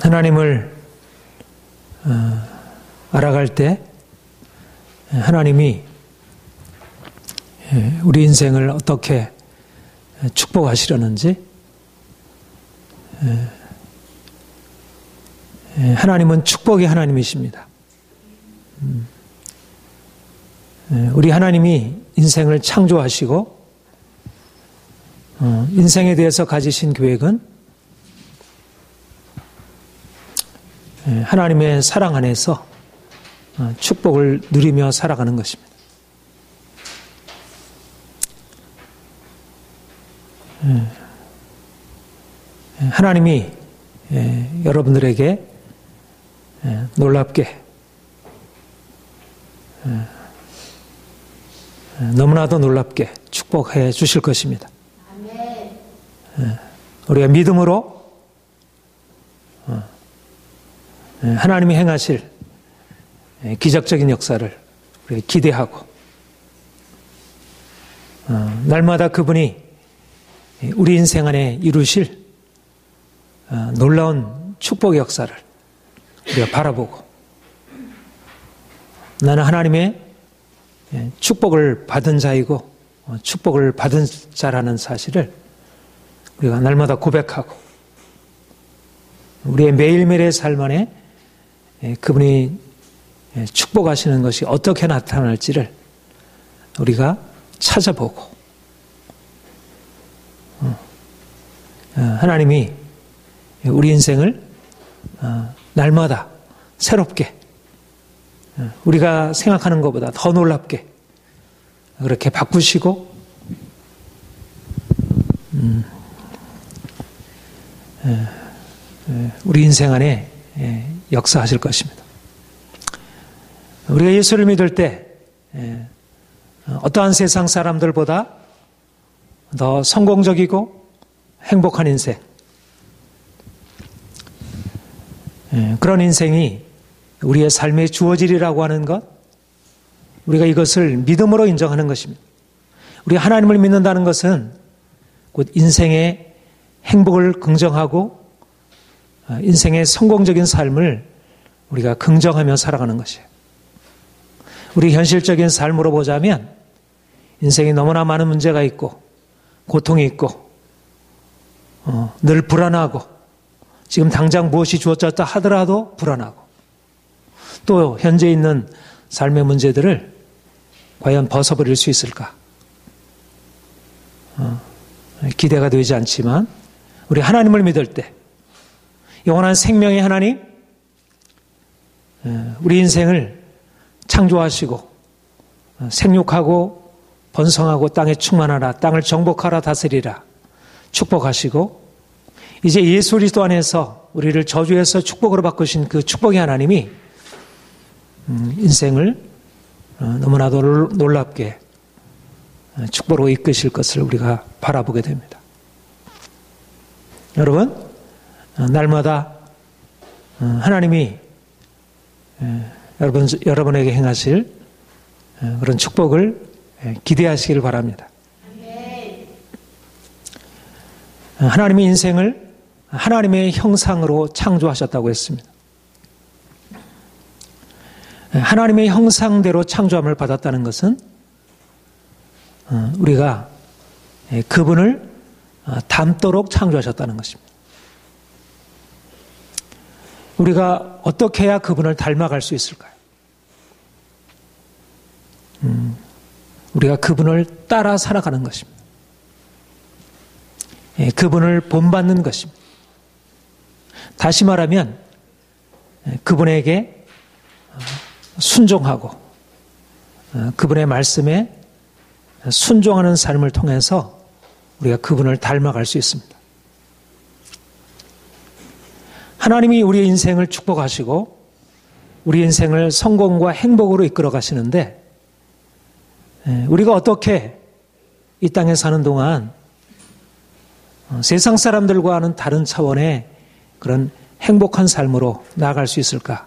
하나님을 알아갈 때 하나님이 우리 인생을 어떻게 축복하시려는지, 하나님은 축복의 하나님이십니다. 우리 하나님이 인생을 창조하시고 인생에 대해서 가지신 계획은 하나님의 사랑 안에서 축복을 누리며 살아가는 것입니다. 하나님이 여러분들에게 놀랍게, 너무나도 놀랍게 축복해 주실 것입니다. 우리가 믿음으로 하나님이 행하실 기적적인 역사를 우리가 기대하고, 날마다 그분이 우리 인생 안에 이루실 놀라운 축복의 역사를 우리가 바라보고, 나는 하나님의 축복을 받은 자이고 축복을 받은 자라는 사실을 우리가 날마다 고백하고, 우리의 매일매일의 삶 안에 그분이 축복하시는 것이 어떻게 나타날지를 우리가 찾아보고, 하나님이 우리 인생을 날마다 새롭게, 우리가 생각하는 것보다 더 놀랍게 그렇게 바꾸시고, 우리 인생 안에 역사하실 것입니다. 우리가 예수를 믿을 때 어떠한 세상 사람들보다 더 성공적이고 행복한 인생, 그런 인생이 우리의 삶에 주어지리라고 하는 것, 우리가 이것을 믿음으로 인정하는 것입니다. 우리가 하나님을 믿는다는 것은 곧 인생의 행복을 긍정하고 인생의 성공적인 삶을 우리가 긍정하며 살아가는 것이에요. 우리 현실적인 삶으로 보자면 인생에 너무나 많은 문제가 있고 고통이 있고 늘 불안하고, 지금 당장 무엇이 주어졌다 하더라도 불안하고, 또 현재 있는 삶의 문제들을 과연 벗어버릴 수 있을까? 기대가 되지 않지만 우리 하나님을 믿을 때, 영원한 생명의 하나님, 우리 인생을 창조하시고 생육하고 번성하고 땅에 충만하라, 땅을 정복하라, 다스리라 축복하시고, 이제 예수 그리스도 안에서 우리를 저주에서 축복으로 바꾸신 그 축복의 하나님이 인생을 너무나도 놀랍게 축복으로 이끄실 것을 우리가 바라보게 됩니다. 여러분, 날마다 하나님이 여러분에게 행하실 그런 축복을 기대하시길 바랍니다. 하나님의 인생을 하나님의 형상으로 창조하셨다고 했습니다. 하나님의 형상대로 창조함을 받았다는 것은 우리가 그분을 닮도록 창조하셨다는 것입니다. 우리가 어떻게 해야 그분을 닮아갈 수 있을까요? 우리가 그분을 따라 살아가는 것입니다. 그분을 본받는 것입니다. 다시 말하면 그분에게 순종하고 그분의 말씀에 순종하는 삶을 통해서 우리가 그분을 닮아갈 수 있습니다. 하나님이 우리의 인생을 축복하시고 우리 인생을 성공과 행복으로 이끌어 가시는데, 우리가 어떻게 이 땅에 사는 동안 세상 사람들과는 다른 차원의 그런 행복한 삶으로 나아갈 수 있을까?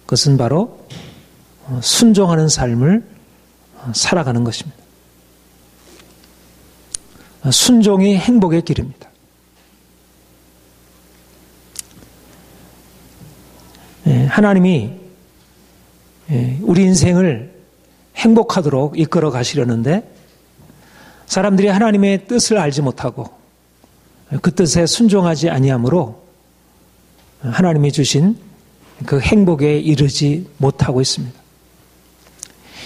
그것은 바로 순종하는 삶을 살아가는 것입니다. 순종이 행복의 길입니다. 하나님이 우리 인생을 행복하도록 이끌어 가시려는데 사람들이 하나님의 뜻을 알지 못하고 그 뜻에 순종하지 아니함으로 하나님이 주신 그 행복에 이르지 못하고 있습니다.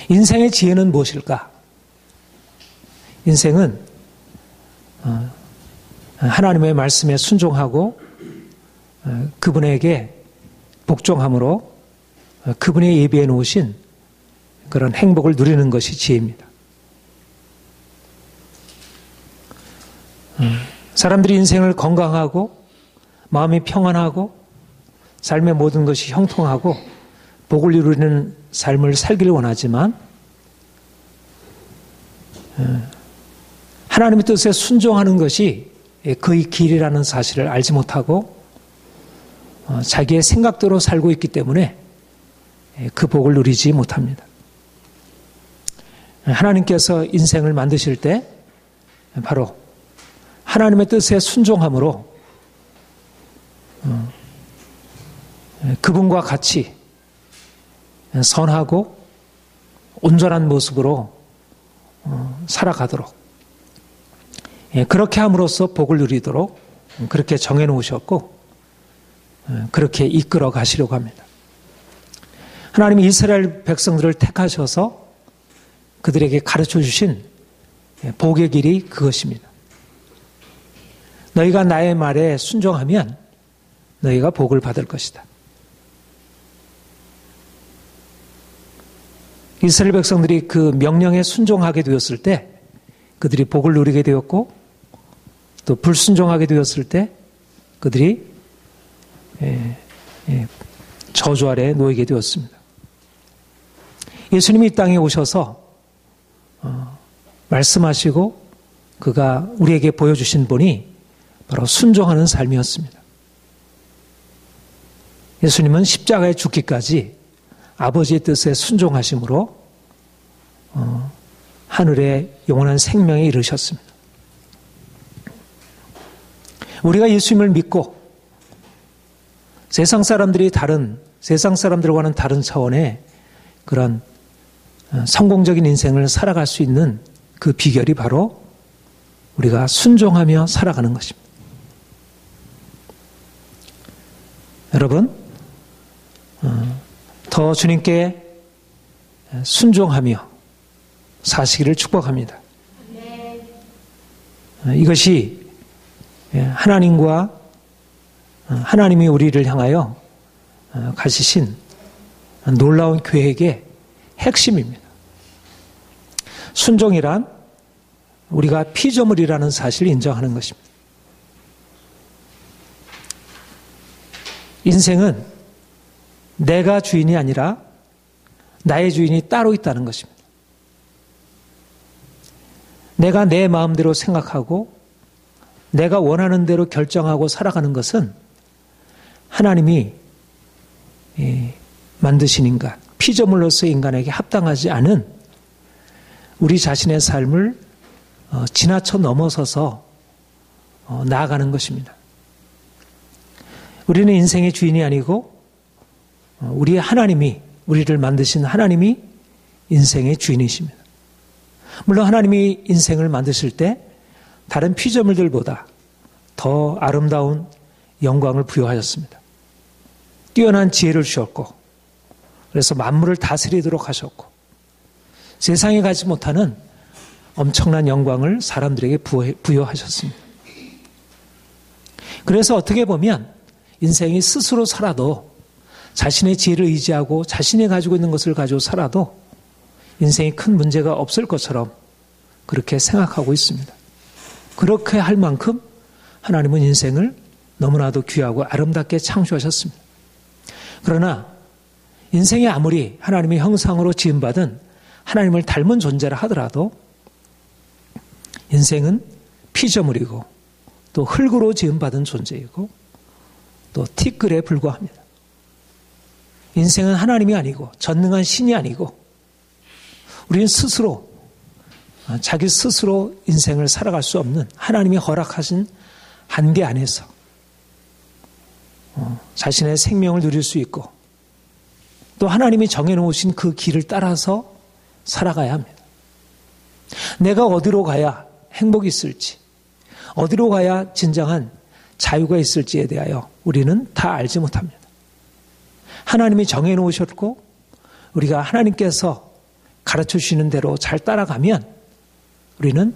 인생의 지혜는 무엇일까? 인생은 하나님의 말씀에 순종하고 그분에게 복종함으로 그분이 예비해 놓으신 그런 행복을 누리는 것이 지혜입니다. 사람들이 인생을 건강하고 마음이 평안하고 삶의 모든 것이 형통하고 복을 이루는 삶을 살기를 원하지만 하나님의 뜻에 순종하는 것이 그의 길이라는 사실을 알지 못하고 자기의 생각대로 살고 있기 때문에 그 복을 누리지 못합니다. 하나님께서 인생을 만드실 때 바로 하나님의 뜻에 순종함으로 그분과 같이 선하고 온전한 모습으로 살아가도록 그렇게 함으로써 복을 누리도록 그렇게 정해놓으셨고 그렇게 이끌어 가시려고 합니다. 하나님이 이스라엘 백성들을 택하셔서 그들에게 가르쳐 주신 복의 길이 그것입니다. 너희가 나의 말에 순종하면 너희가 복을 받을 것이다. 이스라엘 백성들이 그 명령에 순종하게 되었을 때 그들이 복을 누리게 되었고 또 불순종하게 되었을 때 그들이 저주 아래 놓이게 되었습니다. 예수님이 이 땅에 오셔서 말씀하시고 그가 우리에게 보여주신 본이 바로 순종하는 삶이었습니다. 예수님은 십자가에 죽기까지 아버지의 뜻에 순종하심으로 하늘의 영원한 생명에 이르셨습니다. 우리가 예수님을 믿고 세상 사람들과는 다른 차원의 그런 성공적인 인생을 살아갈 수 있는 그 비결이 바로 우리가 순종하며 살아가는 것입니다. 여러분, 더 주님께 순종하며 사시기를 축복합니다. 이것이 하나님이 우리를 향하여 가지신 놀라운 계획의 핵심입니다. 순종이란 우리가 피조물이라는 사실을 인정하는 것입니다. 인생은 내가 주인이 아니라 나의 주인이 따로 있다는 것입니다. 내가 내 마음대로 생각하고 내가 원하는 대로 결정하고 살아가는 것은 하나님이 만드신 인간, 피조물로서의 인간에게 합당하지 않은 우리 자신의 삶을 지나쳐 넘어서서 나아가는 것입니다. 우리는 인생의 주인이 아니고 우리의 하나님이, 우리를 만드신 하나님이 인생의 주인이십니다. 물론 하나님이 인생을 만드실 때 다른 피조물들보다 더 아름다운 영광을 부여하셨습니다. 뛰어난 지혜를 주셨고 그래서 만물을 다스리도록 하셨고 세상에 가지 못하는 엄청난 영광을 사람들에게 부여하셨습니다. 그래서 어떻게 보면 인생이 스스로 살아도 자신의 지혜를 의지하고 자신이 가지고 있는 것을 가지고 살아도 인생이 큰 문제가 없을 것처럼 그렇게 생각하고 있습니다. 그렇게 할 만큼 하나님은 인생을 너무나도 귀하고 아름답게 창조하셨습니다. 그러나 인생이 아무리 하나님의 형상으로 지음받은 하나님을 닮은 존재라 하더라도 인생은 피조물이고 또 흙으로 지음받은 존재이고 또 티끌에 불과합니다. 인생은 하나님이 아니고 전능한 신이 아니고 우리는 스스로 자기 스스로 인생을 살아갈 수 없는 하나님이 허락하신 한계 안에서 자신의 생명을 누릴 수 있고 또 하나님이 정해놓으신 그 길을 따라서 살아가야 합니다. 내가 어디로 가야 행복이 있을지, 어디로 가야 진정한 자유가 있을지에 대하여 우리는 다 알지 못합니다. 하나님이 정해놓으셨고 우리가 하나님께서 가르쳐 주시는 대로 잘 따라가면 우리는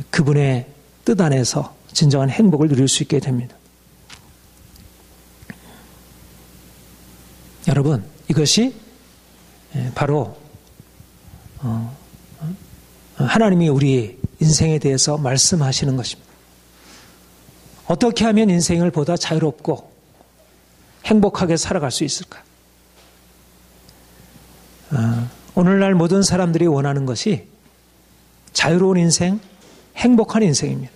그분의 뜻 안에서 진정한 행복을 누릴 수 있게 됩니다. 여러분, 이것이 바로 하나님이 우리 인생에 대해서 말씀하시는 것입니다. 어떻게 하면 인생을 보다 자유롭고 행복하게 살아갈 수 있을까? 오늘날 모든 사람들이 원하는 것이 자유로운 인생, 행복한 인생입니다.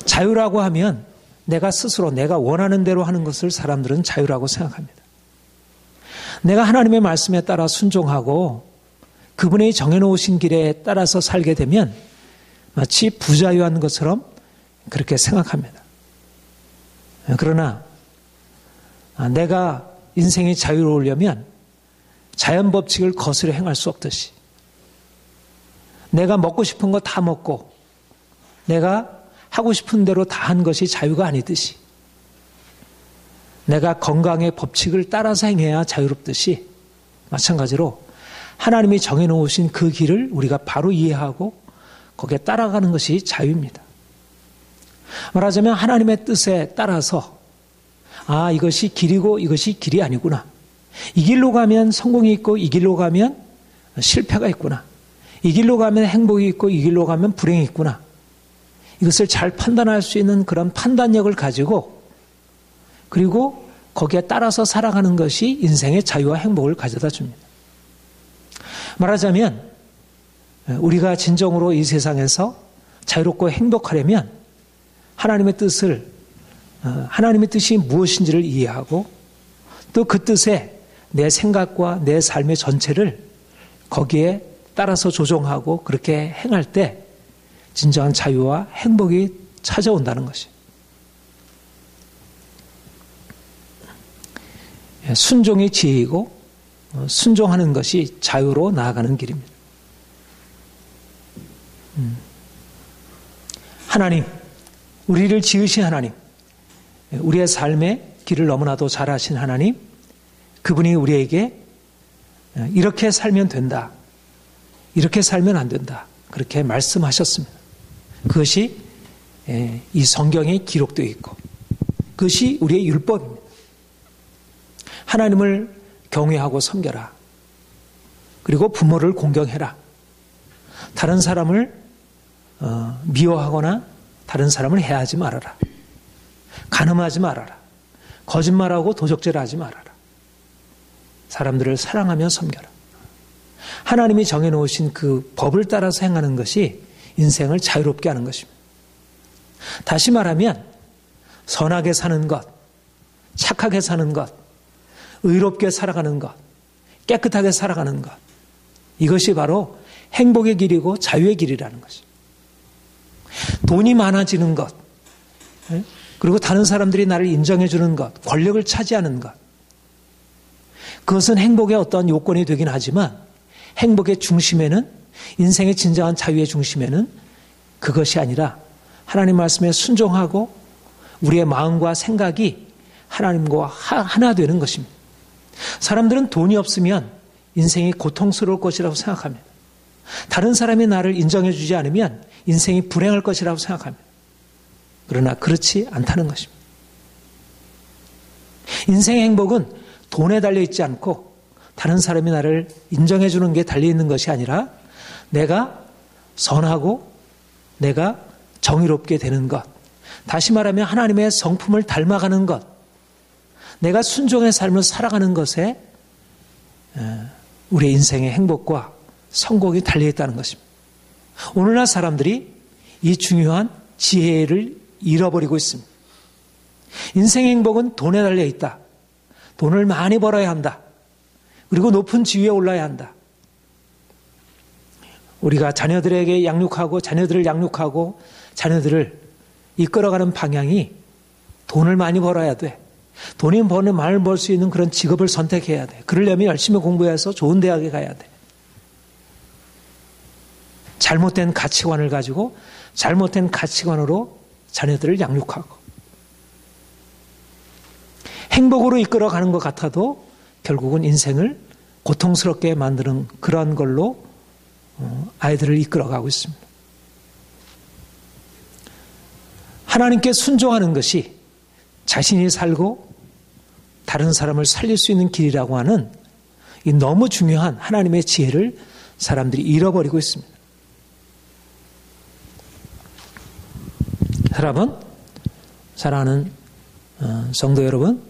자유라고 하면 내가 스스로 내가 원하는 대로 하는 것을 사람들은 자유라고 생각합니다. 내가 하나님의 말씀에 따라 순종하고 그분이 정해놓으신 길에 따라서 살게 되면 마치 부자유한 것처럼 그렇게 생각합니다. 그러나 내가 인생이 자유로우려면 자연 법칙을 거스려 행할 수 없듯이 내가 먹고 싶은 거 다 먹고 내가 하고 싶은 대로 다 한 것이 자유가 아니듯이 내가 건강의 법칙을 따라서 행해야 자유롭듯이 마찬가지로 하나님이 정해놓으신 그 길을 우리가 바로 이해하고 거기에 따라가는 것이 자유입니다. 말하자면 하나님의 뜻에 따라서 이것이 길이고 이것이 길이 아니구나. 이 길로 가면 성공이 있고 이 길로 가면 실패가 있구나. 이 길로 가면 행복이 있고 이 길로 가면 불행이 있구나. 이것을 잘 판단할 수 있는 그런 판단력을 가지고 그리고 거기에 따라서 살아가는 것이 인생의 자유와 행복을 가져다 줍니다. 말하자면 우리가 진정으로 이 세상에서 자유롭고 행복하려면 하나님의 뜻이 무엇인지를 이해하고 또 그 뜻에 내 생각과 내 삶의 전체를 거기에 따라서 조정하고 그렇게 행할 때 진정한 자유와 행복이 찾아온다는 것이. 순종이 지혜이고 순종하는 것이 자유로 나아가는 길입니다. 하나님, 우리를 지으신 하나님, 우리의 삶의 길을 너무나도 잘 아신 하나님, 그분이 우리에게 이렇게 살면 된다, 이렇게 살면 안 된다, 그렇게 말씀하셨습니다. 그것이 이 성경에 기록되어 있고 그것이 우리의 율법입니다. 하나님을 경외하고 섬겨라. 그리고 부모를 공경해라. 다른 사람을 미워하거나 다른 사람을 해하지 말아라. 간음하지 말아라. 거짓말하고 도적질하지 말아라. 사람들을 사랑하며 섬겨라. 하나님이 정해놓으신 그 법을 따라서 행하는 것이 인생을 자유롭게 하는 것입니다. 다시 말하면 선하게 사는 것, 착하게 사는 것, 의롭게 살아가는 것, 깨끗하게 살아가는 것, 이것이 바로 행복의 길이고 자유의 길이라는 것입니다. 돈이 많아지는 것, 그리고 다른 사람들이 나를 인정해 주는 것, 권력을 차지하는 것, 그것은 행복의 어떤 요건이 되긴 하지만 행복의 중심에는, 인생의 진정한 자유의 중심에는 그것이 아니라 하나님 말씀에 순종하고 우리의 마음과 생각이 하나님과 하나 되는 것입니다. 사람들은 돈이 없으면 인생이 고통스러울 것이라고 생각합니다. 다른 사람이 나를 인정해 주지 않으면 인생이 불행할 것이라고 생각합니다. 그러나 그렇지 않다는 것입니다. 인생의 행복은 돈에 달려있지 않고 다른 사람이 나를 인정해 주는 게 달려있는 것이 아니라 내가 선하고 내가 정의롭게 되는 것, 다시 말하면 하나님의 성품을 닮아가는 것, 내가 순종의 삶을 살아가는 것에 우리의 인생의 행복과 성공이 달려있다는 것입니다. 오늘날 사람들이 이 중요한 지혜를 잃어버리고 있습니다. 인생의 행복은 돈에 달려있다. 돈을 많이 벌어야 한다. 그리고 높은 지위에 올라야 한다. 우리가 자녀들에게 양육하고 자녀들을 양육하고 자녀들을 이끌어가는 방향이 돈을 많이 벌어야 돼. 돈이 버는 많이 벌 수 있는 그런 직업을 선택해야 돼. 그러려면 열심히 공부해서 좋은 대학에 가야 돼. 잘못된 가치관을 가지고 잘못된 가치관으로 자녀들을 양육하고 행복으로 이끌어가는 것 같아도 결국은 인생을 고통스럽게 만드는 그런 걸로 아이들을 이끌어가고 있습니다. 하나님께 순종하는 것이 자신이 살고 다른 사람을 살릴 수 있는 길이라고 하는 이 너무 중요한 하나님의 지혜를 사람들이 잃어버리고 있습니다. 여러분, 사랑하는 성도 여러분,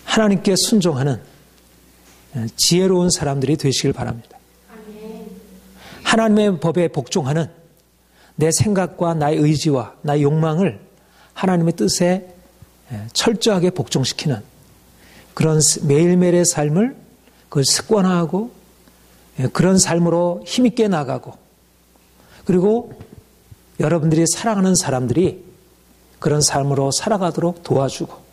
하나님께 순종하는 지혜로운 사람들이 되시길 바랍니다. 하나님의 법에 복종하는 내 생각과 나의 의지와 나의 욕망을 하나님의 뜻에 철저하게 복종시키는 그런 매일매일의 삶을 그걸 습관화하고 그런 삶으로 힘있게 나가고 그리고 여러분들이 사랑하는 사람들이 그런 삶으로 살아가도록 도와주고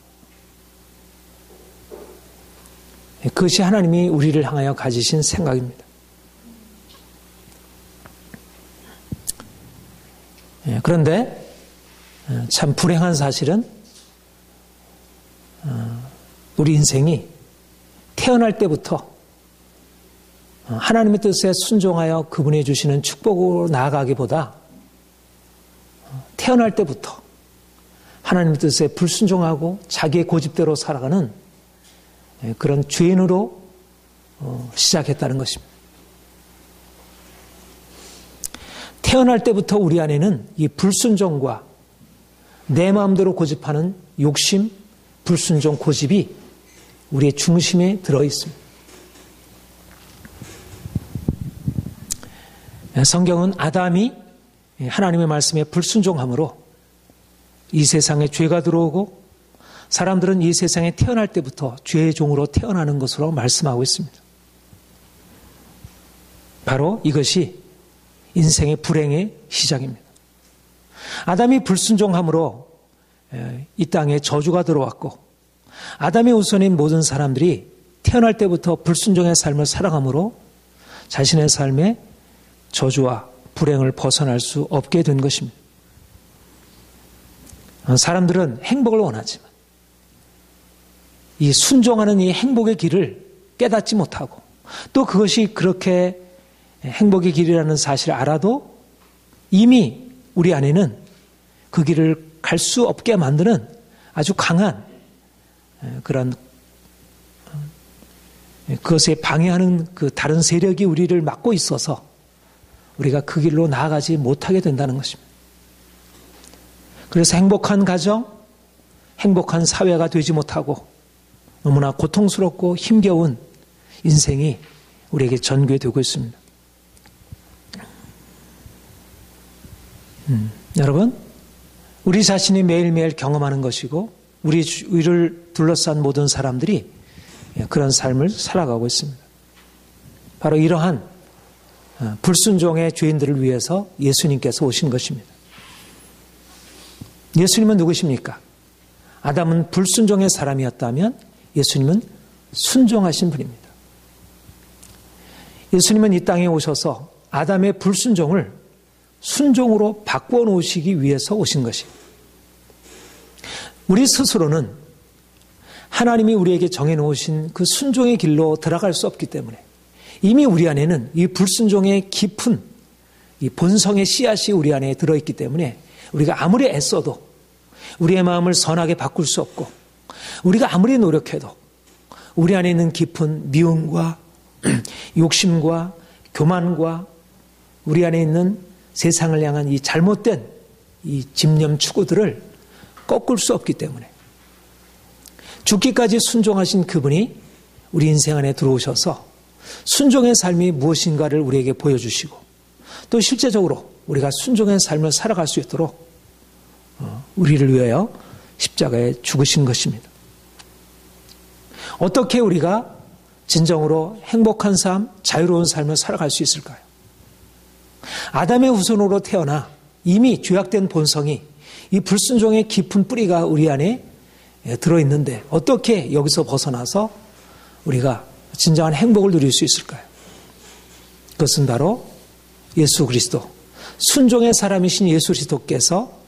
그것이 하나님이 우리를 향하여 가지신 생각입니다. 그런데 참 불행한 사실은 우리 인생이 태어날 때부터 하나님의 뜻에 순종하여 그분이 주시는 축복으로 나아가기보다 태어날 때부터 하나님의 뜻에 불순종하고 자기의 고집대로 살아가는 그런 죄인으로 시작했다는 것입니다. 태어날 때부터 우리 안에는 이 불순종과 내 마음대로 고집하는 욕심, 불순종, 고집이 우리의 중심에 들어 있습니다. 성경은 아담이 하나님의 말씀에 불순종함으로 이 세상에 죄가 들어오고 사람들은 이 세상에 태어날 때부터 죄의 종으로 태어나는 것으로 말씀하고 있습니다. 바로 이것이 인생의 불행의 시작입니다. 아담이 불순종함으로 이 땅에 저주가 들어왔고 아담의 후손인 모든 사람들이 태어날 때부터 불순종의 삶을 살아가므로 자신의 삶에 저주와 불행을 벗어날 수 없게 된 것입니다. 사람들은 행복을 원하지만 이 순종하는 이 행복의 길을 깨닫지 못하고 또 그것이 그렇게 행복의 길이라는 사실을 알아도 이미 우리 안에는 그 길을 갈 수 없게 만드는 아주 강한 그런 그것에 방해하는 그 다른 세력이 우리를 막고 있어서 우리가 그 길로 나아가지 못하게 된다는 것입니다. 그래서 행복한 가정, 행복한 사회가 되지 못하고 너무나 고통스럽고 힘겨운 인생이 우리에게 전개되고 있습니다. 여러분, 우리 자신이 매일매일 경험하는 것이고 우리를 둘러싼 모든 사람들이 그런 삶을 살아가고 있습니다. 바로 이러한 불순종의 죄인들을 위해서 예수님께서 오신 것입니다. 예수님은 누구십니까? 아담은 불순종의 사람이었다면 예수님은 순종하신 분입니다. 예수님은 이 땅에 오셔서 아담의 불순종을 순종으로 바꾸어 놓으시기 위해서 오신 것입니다. 우리 스스로는 하나님이 우리에게 정해놓으신 그 순종의 길로 들어갈 수 없기 때문에 이미 우리 안에는 이 불순종의 깊은 이 본성의 씨앗이 우리 안에 들어있기 때문에 우리가 아무리 애써도 우리의 마음을 선하게 바꿀 수 없고 우리가 아무리 노력해도 우리 안에 있는 깊은 미움과 욕심과 교만과 우리 안에 있는 세상을 향한 이 잘못된 이 집념 추구들을 꺾을 수 없기 때문에 죽기까지 순종하신 그분이 우리 인생 안에 들어오셔서 순종의 삶이 무엇인가를 우리에게 보여주시고 또 실제적으로 우리가 순종의 삶을 살아갈 수 있도록 우리를 위하여 십자가에 죽으신 것입니다. 어떻게 우리가 진정으로 행복한 삶, 자유로운 삶을 살아갈 수 있을까요? 아담의 후손으로 태어나 이미 죄악된 본성이 이 불순종의 깊은 뿌리가 우리 안에 들어있는데 어떻게 여기서 벗어나서 우리가 진정한 행복을 누릴 수 있을까요? 그것은 바로 예수 그리스도, 순종의 사람이신 예수 그리스도께서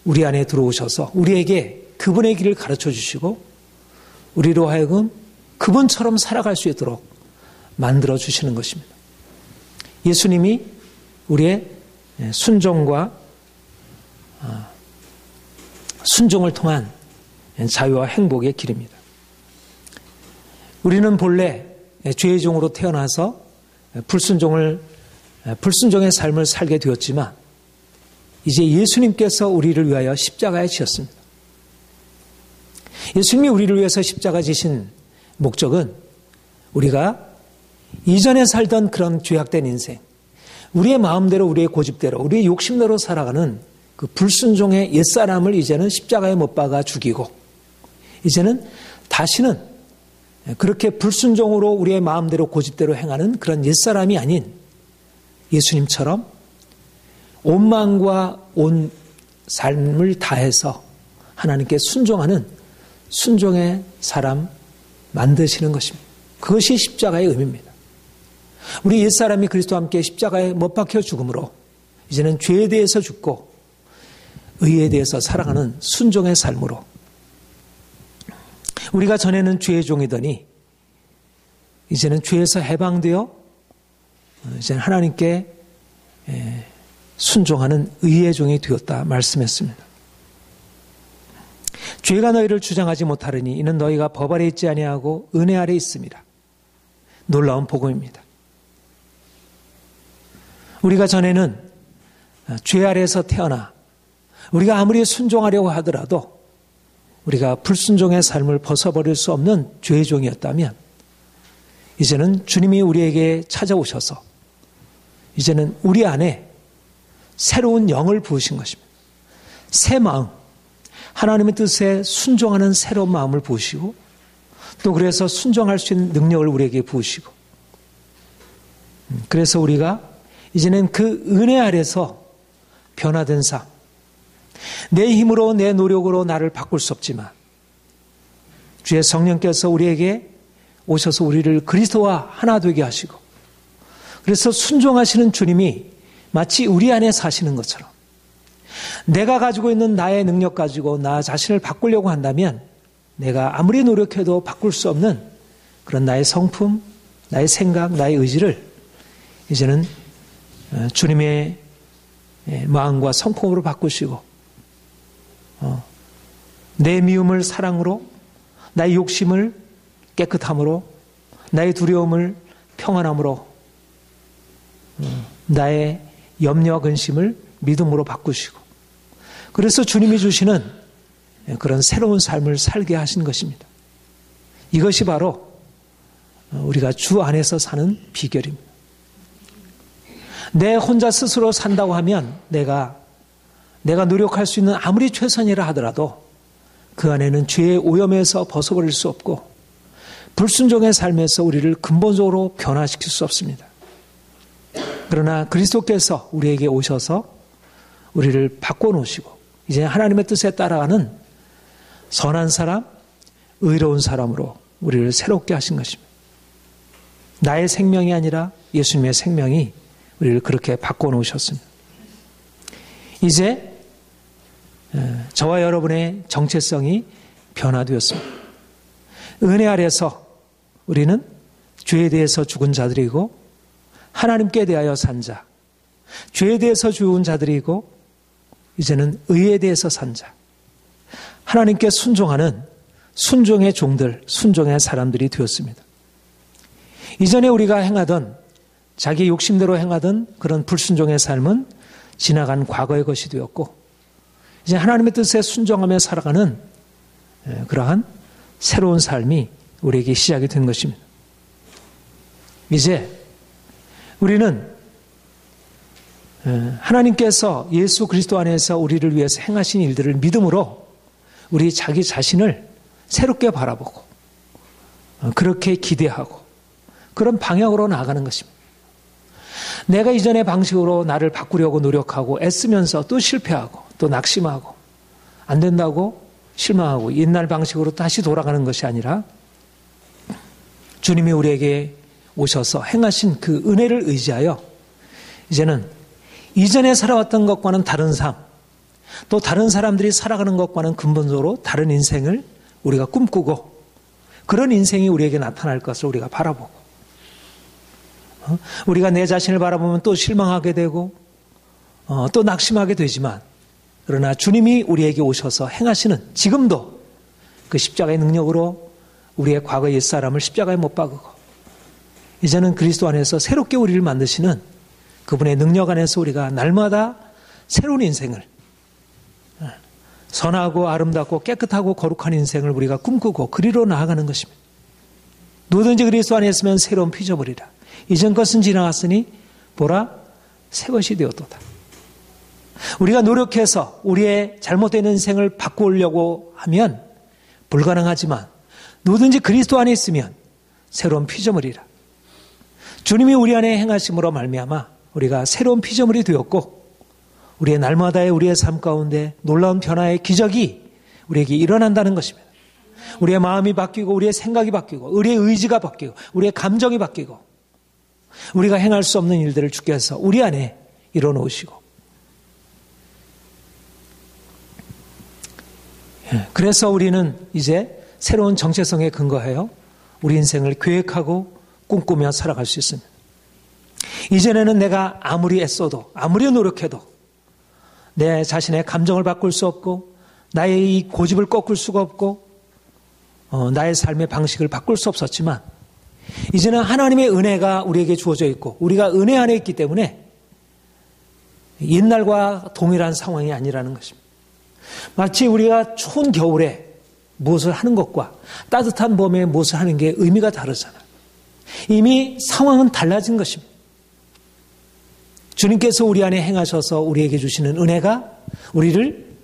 우리 안에 들어오셔서 우리에게 그분의 길을 가르쳐 주시고 우리로 하여금 그분처럼 살아갈 수 있도록 만들어 주시는 것입니다. 예수님이 우리의 순종과 순종을 통한 자유와 행복의 길입니다. 우리는 본래 죄의 종으로 태어나서 불순종의 삶을 살게 되었지만 이제 예수님께서 우리를 위하여 십자가에 지었습니다. 예수님이 우리를 위해서 십자가 지신 목적은 우리가 이전에 살던 그런 죄악된 인생, 우리의 마음대로 우리의 고집대로 우리의 욕심대로 살아가는 그 불순종의 옛사람을 이제는 십자가에 못 박아 죽이고 이제는 다시는 그렇게 불순종으로 우리의 마음대로 고집대로 행하는 그런 옛사람이 아닌 예수님처럼 온 마음과 온 삶을 다해서 하나님께 순종하는 순종의 사람 만드시는 것입니다. 그것이 십자가의 의미입니다. 우리 옛사람이 그리스도와 함께 십자가에 못 박혀 죽음으로 이제는 죄에 대해서 죽고 의에 대해서 살아가는 순종의 삶으로 우리가 전에는 죄의 종이더니 이제는 죄에서 해방되어 이제는 하나님께 순종하는 의의 종이 되었다 말씀했습니다. 죄가 너희를 주장하지 못하리니 이는 너희가 법 아래 있지 아니하고 은혜 아래 있음이라. 놀라운 복음입니다. 우리가 전에는 죄 아래에서 태어나 우리가 아무리 순종하려고 하더라도 우리가 불순종의 삶을 벗어버릴 수 없는 죄의 종이었다면 이제는 주님이 우리에게 찾아오셔서 이제는 우리 안에 새로운 영을 부으신 것입니다. 새 마음, 하나님의 뜻에 순종하는 새로운 마음을 부으시고 또 그래서 순종할 수 있는 능력을 우리에게 부으시고 그래서 우리가 이제는 그 은혜 아래서 변화된 삶, 내 힘으로 내 노력으로 나를 바꿀 수 없지만 주의 성령께서 우리에게 오셔서 우리를 그리스도와 하나 되게 하시고 그래서 순종하시는 주님이 마치 우리 안에 사시는 것처럼 내가 가지고 있는 나의 능력 가지고 나 자신을 바꾸려고 한다면 내가 아무리 노력해도 바꿀 수 없는 그런 나의 성품, 나의 생각, 나의 의지를 이제는 주님의 마음과 성품으로 바꾸시고 내 미움을 사랑으로, 나의 욕심을 깨끗함으로, 나의 두려움을 평안함으로, 나의 염려와 근심을 믿음으로 바꾸시고 그래서 주님이 주시는 그런 새로운 삶을 살게 하신 것입니다. 이것이 바로 우리가 주 안에서 사는 비결입니다. 내 혼자 스스로 산다고 하면 내가 노력할 수 있는 아무리 최선이라 하더라도 그 안에는 죄의 오염에서 벗어버릴 수 없고 불순종의 삶에서 우리를 근본적으로 변화시킬 수 없습니다. 그러나 그리스도께서 우리에게 오셔서 우리를 바꿔놓으시고 이제 하나님의 뜻에 따라가는 선한 사람, 의로운 사람으로 우리를 새롭게 하신 것입니다. 나의 생명이 아니라 예수님의 생명이 우리를 그렇게 바꿔놓으셨습니다. 이제 저와 여러분의 정체성이 변화되었습니다. 은혜 아래서 우리는 죄에 대해서 죽은 자들이고 하나님께 대하여 산 자, 죄에 대해서 죽은 자들이고 이제는 의에 대해서 산 자, 하나님께 순종하는 순종의 종들, 순종의 사람들이 되었습니다. 이전에 우리가 행하던 자기 욕심대로 행하던 그런 불순종의 삶은 지나간 과거의 것이 되었고 이제 하나님의 뜻에 순종하며 살아가는 그러한 새로운 삶이 우리에게 시작이 된 것입니다. 이제 우리는 하나님께서 예수 그리스도 안에서 우리를 위해서 행하신 일들을 믿음으로 우리 자기 자신을 새롭게 바라보고 그렇게 기대하고 그런 방향으로 나아가는 것입니다. 내가 이전의 방식으로 나를 바꾸려고 노력하고 애쓰면서 또 실패하고 또 낙심하고 안 된다고 실망하고 옛날 방식으로 다시 돌아가는 것이 아니라 주님이 우리에게 오셔서 행하신 그 은혜를 의지하여 이제는 이전에 살아왔던 것과는 다른 삶, 또 다른 사람들이 살아가는 것과는 근본적으로 다른 인생을 우리가 꿈꾸고 그런 인생이 우리에게 나타날 것을 우리가 바라보고 우리가 내 자신을 바라보면 또 실망하게 되고 또 낙심하게 되지만 그러나 주님이 우리에게 오셔서 행하시는 지금도 그 십자가의 능력으로 우리의 과거 옛사람을 십자가에 못 박고 이제는 그리스도 안에서 새롭게 우리를 만드시는 그분의 능력 안에서 우리가 날마다 새로운 인생을 선하고 아름답고 깨끗하고 거룩한 인생을 우리가 꿈꾸고 그리로 나아가는 것입니다. 누구든지 그리스도 안에 있으면 새로운 피조물이라. 이전 것은 지나갔으니 보라 새 것이 되었도다. 우리가 노력해서 우리의 잘못된 인생을 바꾸려고 하면 불가능하지만 누구든지 그리스도 안에 있으면 새로운 피조물이라. 주님이 우리 안에 행하심으로 말미암아 우리가 새로운 피조물이 되었고 우리의 날마다의 우리의 삶 가운데 놀라운 변화의 기적이 우리에게 일어난다는 것입니다. 우리의 마음이 바뀌고 우리의 생각이 바뀌고 우리의 의지가 바뀌고 우리의 감정이 바뀌고 우리가 행할 수 없는 일들을 주께서 우리 안에 이뤄놓으시고 그래서 우리는 이제 새로운 정체성에 근거하여 우리 인생을 계획하고 꿈꾸며 살아갈 수 있습니다. 이전에는 내가 아무리 애써도 아무리 노력해도 내 자신의 감정을 바꿀 수 없고 나의 이 고집을 꺾을 수가 없고 나의 삶의 방식을 바꿀 수 없었지만 이제는 하나님의 은혜가 우리에게 주어져 있고 우리가 은혜 안에 있기 때문에 옛날과 동일한 상황이 아니라는 것입니다. 마치 우리가 추운 겨울에 무엇을 하는 것과 따뜻한 봄에 무엇을 하는 게 의미가 다르잖아요. 이미 상황은 달라진 것입니다. 주님께서 우리 안에 행하셔서 우리에게 주시는 은혜가 우리를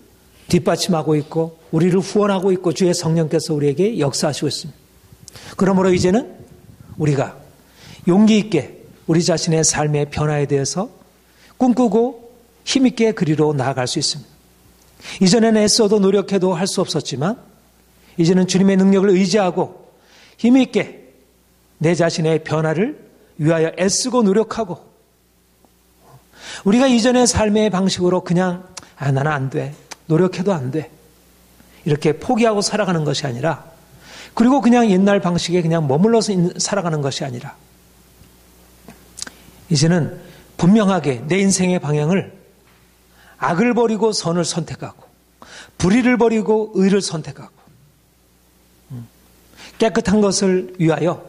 뒷받침하고 있고 우리를 후원하고 있고 주의 성령께서 우리에게 역사하시고 있습니다. 그러므로 이제는 우리가 용기 있게 우리 자신의 삶의 변화에 대해서 꿈꾸고 힘있게 그리로 나아갈 수 있습니다. 이전에는 애써도 노력해도 할 수 없었지만 이제는 주님의 능력을 의지하고 힘있게 내 자신의 변화를 위하여 애쓰고 노력하고 우리가 이전의 삶의 방식으로 그냥 나는 안 돼. 노력해도 안 돼. 이렇게 포기하고 살아가는 것이 아니라 그리고 그냥 옛날 방식에 그냥 머물러서 살아가는 것이 아니라 이제는 분명하게 내 인생의 방향을 악을 버리고 선을 선택하고 불의를 버리고 의를 선택하고 깨끗한 것을 위하여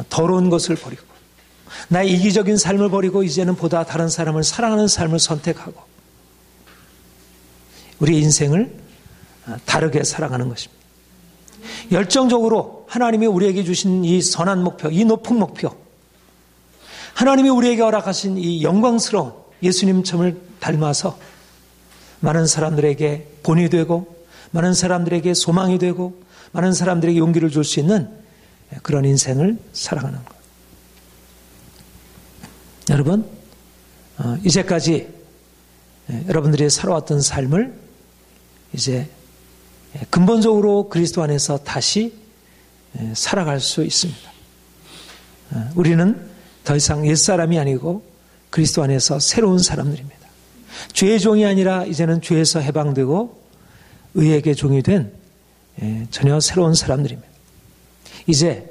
더러운 것을 버리고 나의 이기적인 삶을 버리고 이제는 보다 다른 사람을 사랑하는 삶을 선택하고 우리 인생을 다르게 살아가는 것입니다. 열정적으로 하나님이 우리에게 주신 이 선한 목표, 이 높은 목표, 하나님이 우리에게 허락하신 이 영광스러운 예수님처럼을 닮아서 많은 사람들에게 본이 되고 많은 사람들에게 소망이 되고 많은 사람들에게 용기를 줄 수 있는 그런 인생을 살아가는 것. 여러분, 이제까지 여러분들이 살아왔던 삶을 이제 근본적으로 그리스도 안에서 다시 살아갈 수 있습니다. 우리는 더 이상 옛사람이 아니고 그리스도 안에서 새로운 사람들입니다. 죄의 종이 아니라 이제는 죄에서 해방되고 의에게 종이 된 전혀 새로운 사람들입니다. 이제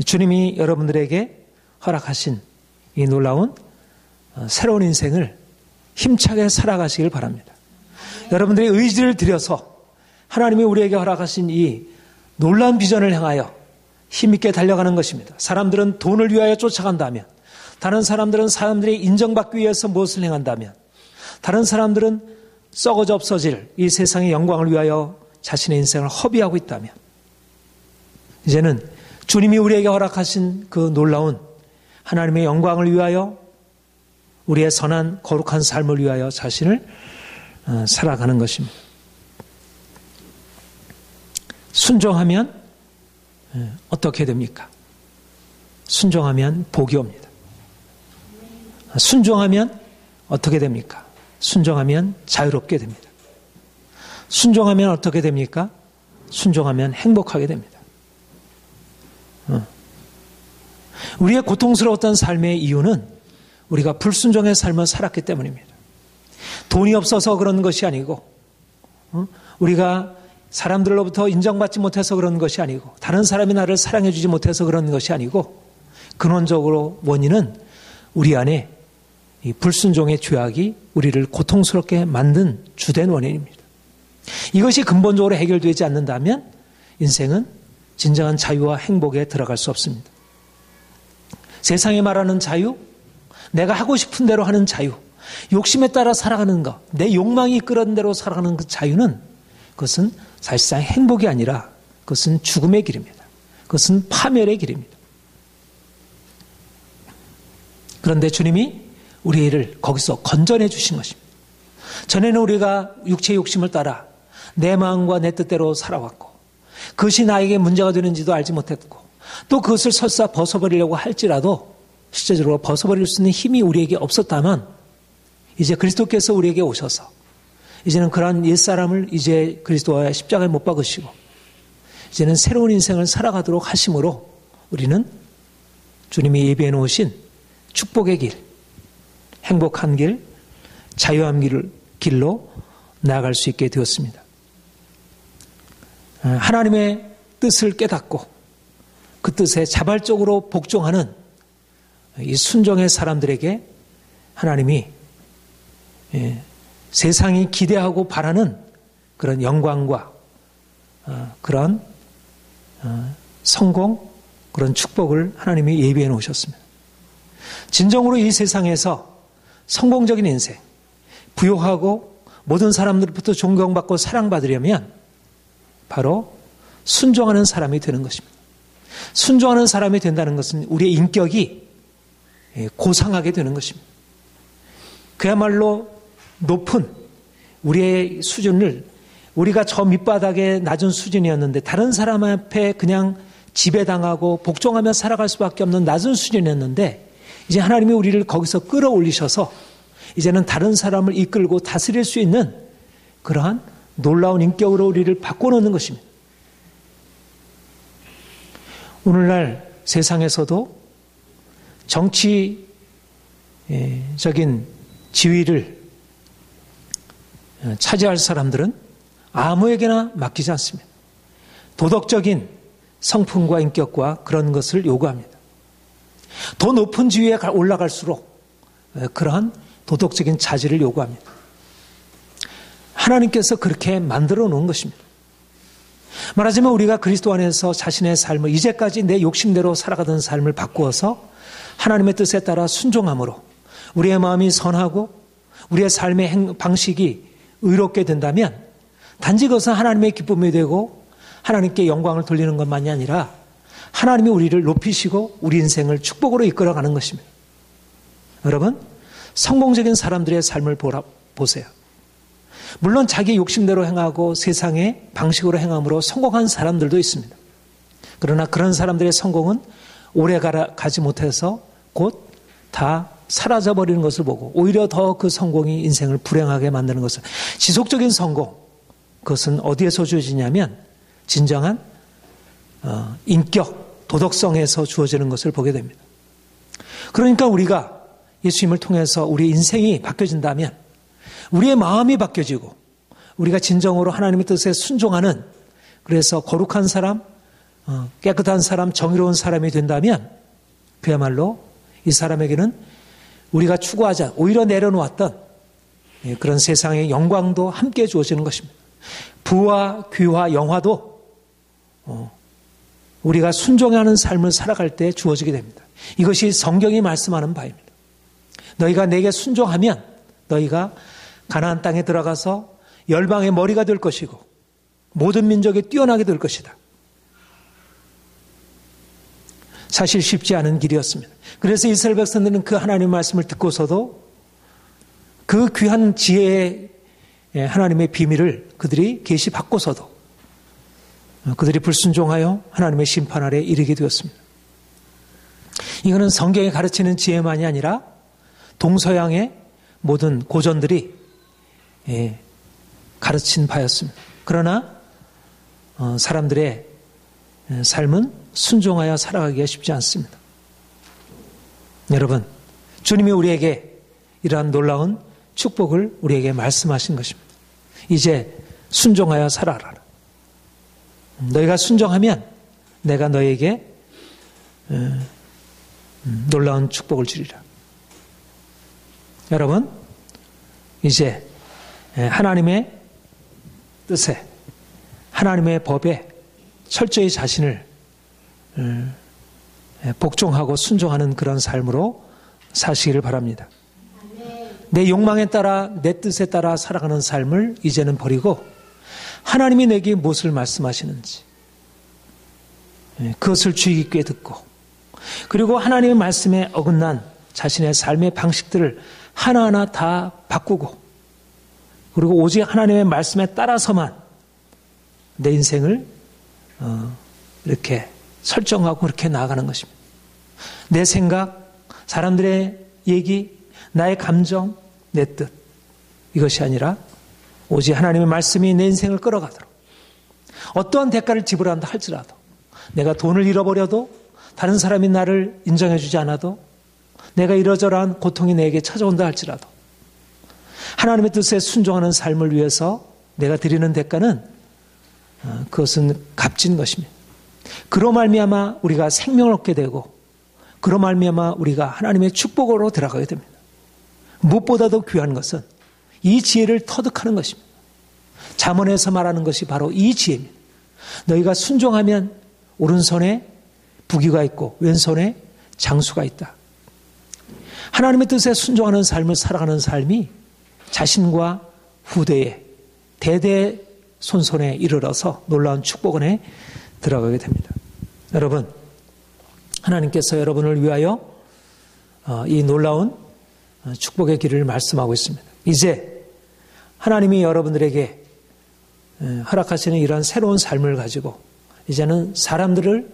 주님이 여러분들에게 허락하신 이 놀라운 새로운 인생을 힘차게 살아가시길 바랍니다. 여러분들의 의지를 들여서 하나님이 우리에게 허락하신 이 놀라운 비전을 향하여 힘있게 달려가는 것입니다. 사람들은 돈을 위하여 쫓아간다면, 다른 사람들은 사람들이 인정받기 위해서 무엇을 행한다면, 다른 사람들은 썩어져 없어질 이 세상의 영광을 위하여 자신의 인생을 허비하고 있다면, 이제는 주님이 우리에게 허락하신 그 놀라운 하나님의 영광을 위하여 우리의 선한 거룩한 삶을 위하여 자신을 살아가는 것입니다. 순종하면 어떻게 됩니까? 순종하면 복이 옵니다. 순종하면 어떻게 됩니까? 순종하면 자유롭게 됩니다. 순종하면 어떻게 됩니까? 순종하면 행복하게 됩니다. 우리의 고통스러웠던 삶의 이유는 우리가 불순종의 삶을 살았기 때문입니다. 돈이 없어서 그런 것이 아니고, 우리가 사람들로부터 인정받지 못해서 그런 것이 아니고, 다른 사람이 나를 사랑해 주지 못해서 그런 것이 아니고, 근원적으로 원인은 우리 안에 이 불순종의 죄악이 우리를 고통스럽게 만든 주된 원인입니다. 이것이 근본적으로 해결되지 않는다면 인생은 진정한 자유와 행복에 들어갈 수 없습니다. 세상이 말하는 자유, 내가 하고 싶은 대로 하는 자유, 욕심에 따라 살아가는 것, 내 욕망이 이끄는 대로 살아가는 그 자유는 그것은 사실상 행복이 아니라 그것은 죽음의 길입니다. 그것은 파멸의 길입니다. 그런데 주님이 우리를 거기서 건져내 주신 것입니다. 전에는 우리가 육체의 욕심을 따라 내 마음과 내 뜻대로 살아왔고, 그것이 나에게 문제가 되는지도 알지 못했고, 또 그것을 설사 벗어버리려고 할지라도 실제적으로 벗어버릴 수 있는 힘이 우리에게 없었다면, 이제 그리스도께서 우리에게 오셔서 이제는 그러한 옛사람을 이제 그리스도와 십자가에 못 박으시고 이제는 새로운 인생을 살아가도록 하심으로 우리는 주님이 예비해 놓으신 축복의 길, 행복한 길, 자유한 길로 나아갈 수 있게 되었습니다. 하나님의 뜻을 깨닫고 그 뜻에 자발적으로 복종하는 이 순종의 사람들에게 하나님이 세상이 기대하고 바라는 그런 영광과 그런 성공, 그런 축복을 하나님이 예비해 놓으셨습니다. 진정으로 이 세상에서 성공적인 인생, 부유하고 모든 사람들부터 존경받고 사랑받으려면 바로 순종하는 사람이 되는 것입니다. 순종하는 사람이 된다는 것은 우리의 인격이 고상하게 되는 것입니다. 그야말로 높은 우리의 수준을, 우리가 저 밑바닥의 낮은 수준이었는데 다른 사람 앞에 그냥 지배당하고 복종하며 살아갈 수밖에 없는 낮은 수준이었는데, 이제 하나님이 우리를 거기서 끌어올리셔서 이제는 다른 사람을 이끌고 다스릴 수 있는 그러한 놀라운 인격으로 우리를 바꿔놓는 것입니다. 오늘날 세상에서도 정치적인 지위를 차지할 사람들은 아무에게나 맡기지 않습니다. 도덕적인 성품과 인격과 그런 것을 요구합니다. 더 높은 지위에 올라갈수록 그러한 도덕적인 자질을 요구합니다. 하나님께서 그렇게 만들어 놓은 것입니다. 말하자면 우리가 그리스도 안에서 자신의 삶을, 이제까지 내 욕심대로 살아가던 삶을 바꾸어서 하나님의 뜻에 따라 순종함으로 우리의 마음이 선하고 우리의 삶의 방식이 의롭게 된다면 단지 그것은 하나님의 기쁨이 되고 하나님께 영광을 돌리는 것만이 아니라 하나님이 우리를 높이시고 우리 인생을 축복으로 이끌어가는 것입니다. 여러분, 성공적인 사람들의 삶을 보세요. 물론 자기 욕심대로 행하고 세상의 방식으로 행함으로 성공한 사람들도 있습니다. 그러나 그런 사람들의 성공은 오래 가지 못해서 곧 다 사라져버리는 것을 보고 오히려 더 그 성공이 인생을 불행하게 만드는 것을, 지속적인 성공, 그것은 어디에서 주어지냐면 진정한 인격, 도덕성에서 주어지는 것을 보게 됩니다. 그러니까 우리가 예수님을 통해서 우리의 인생이 바뀌어진다면 우리의 마음이 바뀌어지고 우리가 진정으로 하나님의 뜻에 순종하는, 그래서 거룩한 사람, 깨끗한 사람, 정의로운 사람이 된다면 그야말로 이 사람에게는 우리가 추구하자 오히려 내려놓았던 그런 세상의 영광도 함께 주어지는 것입니다. 부와 귀와 영화도 우리가 순종하는 삶을 살아갈 때 주어지게 됩니다. 이것이 성경이 말씀하는 바입니다. 너희가 내게 순종하면 너희가 가나안 땅에 들어가서 열방의 머리가 될 것이고 모든 민족이 뛰어나게 될 것이다. 사실 쉽지 않은 길이었습니다. 그래서 이스라엘 백성들은 그 하나님의 말씀을 듣고서도 그 귀한 지혜의 하나님의 비밀을 그들이 계시받고서도 그들이 불순종하여 하나님의 심판 아래 이르게 되었습니다. 이거는 성경이 가르치는 지혜만이 아니라 동서양의 모든 고전들이 가르친 바였습니다. 그러나 사람들의 삶은 순종하여 살아가기가 쉽지 않습니다. 여러분, 주님이 우리에게 이러한 놀라운 축복을 우리에게 말씀하신 것입니다. 이제 순종하여 살아라. 너희가 순종하면 내가 너에게 놀라운 축복을 주리라. 여러분, 이제 하나님의 뜻에, 하나님의 법에 철저히 자신을 복종하고 순종하는 그런 삶으로 사시기를 바랍니다. 내 욕망에 따라, 내 뜻에 따라 살아가는 삶을 이제는 버리고 하나님이 내게 무엇을 말씀하시는지 그것을 주의 깊게 듣고, 그리고 하나님의 말씀에 어긋난 자신의 삶의 방식들을 하나하나 다 바꾸고, 그리고 오직 하나님의 말씀에 따라서만 내 인생을 이렇게 설정하고 그렇게 나아가는 것입니다. 내 생각, 사람들의 얘기, 나의 감정, 내 뜻, 이것이 아니라 오직 하나님의 말씀이 내 인생을 끌어가도록, 어떠한 대가를 지불한다 할지라도, 내가 돈을 잃어버려도, 다른 사람이 나를 인정해 주지 않아도, 내가 이러저러한 고통이 내게 찾아온다 할지라도 하나님의 뜻에 순종하는 삶을 위해서 내가 드리는 대가는 그것은 값진 것입니다. 그로 말미암아 우리가 생명을 얻게 되고, 그로 말미암아 우리가 하나님의 축복으로 들어가게 됩니다. 무엇보다도 귀한 것은 이 지혜를 터득하는 것입니다. 잠언에서 말하는 것이 바로 이 지혜입니다. 너희가 순종하면 오른손에 부귀가 있고 왼손에 장수가 있다. 하나님의 뜻에 순종하는 삶을 살아가는 삶이 자신과 후대에 대대손손에 이르러서 놀라운 축복 안에 들어가게 됩니다. 여러분, 하나님께서 여러분을 위하여 이 놀라운 축복의 길을 말씀하고 있습니다. 이제 하나님이 여러분들에게 허락하시는 이런 새로운 삶을 가지고 이제는 사람들을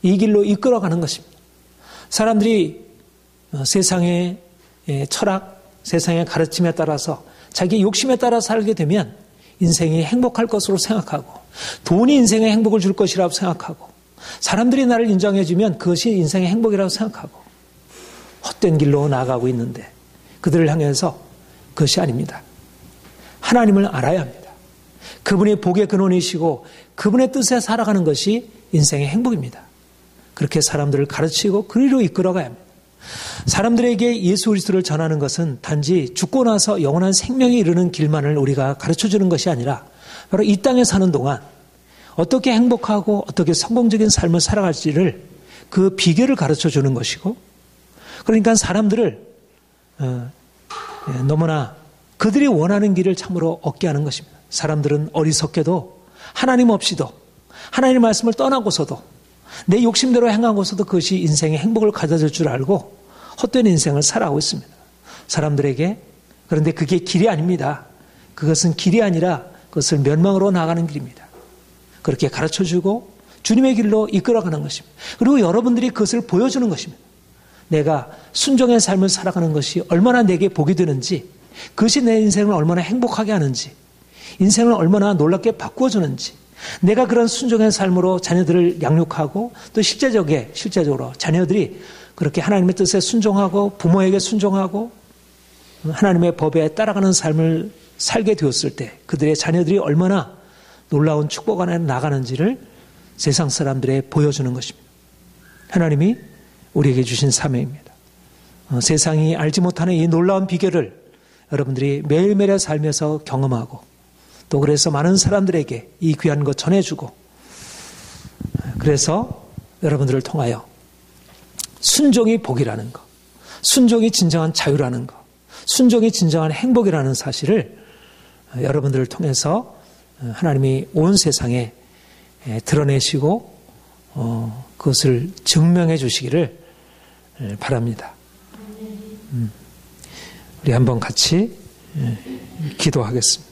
이 길로 이끌어가는 것입니다. 사람들이 세상의 철학, 세상의 가르침에 따라서 자기 욕심에 따라 살게 되면 인생이 행복할 것으로 생각하고, 돈이 인생의 행복을 줄 것이라고 생각하고, 사람들이 나를 인정해 주면 그것이 인생의 행복이라고 생각하고 헛된 길로 나아가고 있는데, 그들을 향해서 그것이 아닙니다. 하나님을 알아야 합니다. 그분이 복의 근원이시고 그분의 뜻에 살아가는 것이 인생의 행복입니다. 그렇게 사람들을 가르치고 그리로 이끌어가야 합니다. 사람들에게 예수 그리스도를 전하는 것은 단지 죽고 나서 영원한 생명에 이르는 길만을 우리가 가르쳐주는 것이 아니라, 바로 이 땅에 사는 동안 어떻게 행복하고 어떻게 성공적인 삶을 살아갈지를, 그 비결을 가르쳐주는 것이고, 그러니까 사람들을 너무나 그들이 원하는 길을 참으로 얻게 하는 것입니다. 사람들은 어리석게도 하나님 없이도, 하나님의 말씀을 떠나고서도, 내 욕심대로 행하고서도 그것이 인생의 행복을 가져줄 줄 알고 헛된 인생을 살아가고 있습니다. 사람들에게. 그런데 그게 길이 아닙니다. 그것은 길이 아니라 그것을 멸망으로 나가는 길입니다. 그렇게 가르쳐주고 주님의 길로 이끌어가는 것입니다. 그리고 여러분들이 그것을 보여주는 것입니다. 내가 순종의 삶을 살아가는 것이 얼마나 내게 복이 되는지, 그것이 내 인생을 얼마나 행복하게 하는지, 인생을 얼마나 놀랍게 바꾸어주는지, 내가 그런 순종의 삶으로 자녀들을 양육하고, 또 실제적으로 자녀들이 그렇게 하나님의 뜻에 순종하고 부모에게 순종하고 하나님의 법에 따라가는 삶을 살게 되었을 때 그들의 자녀들이 얼마나 놀라운 축복 안에 나가는지를 세상 사람들에 보여주는 것입니다. 하나님이 우리에게 주신 사명입니다. 세상이 알지 못하는 이 놀라운 비결을 여러분들이 매일매일의 삶에서 경험하고, 또 그래서 많은 사람들에게 이 귀한 것 전해주고, 그래서 여러분들을 통하여 순종이 복이라는 것, 순종이 진정한 자유라는 것, 순종이 진정한 행복이라는 사실을 여러분들을 통해서 하나님이 온 세상에 드러내시고 그것을 증명해 주시기를 바랍니다. 우리 한번 같이 기도하겠습니다.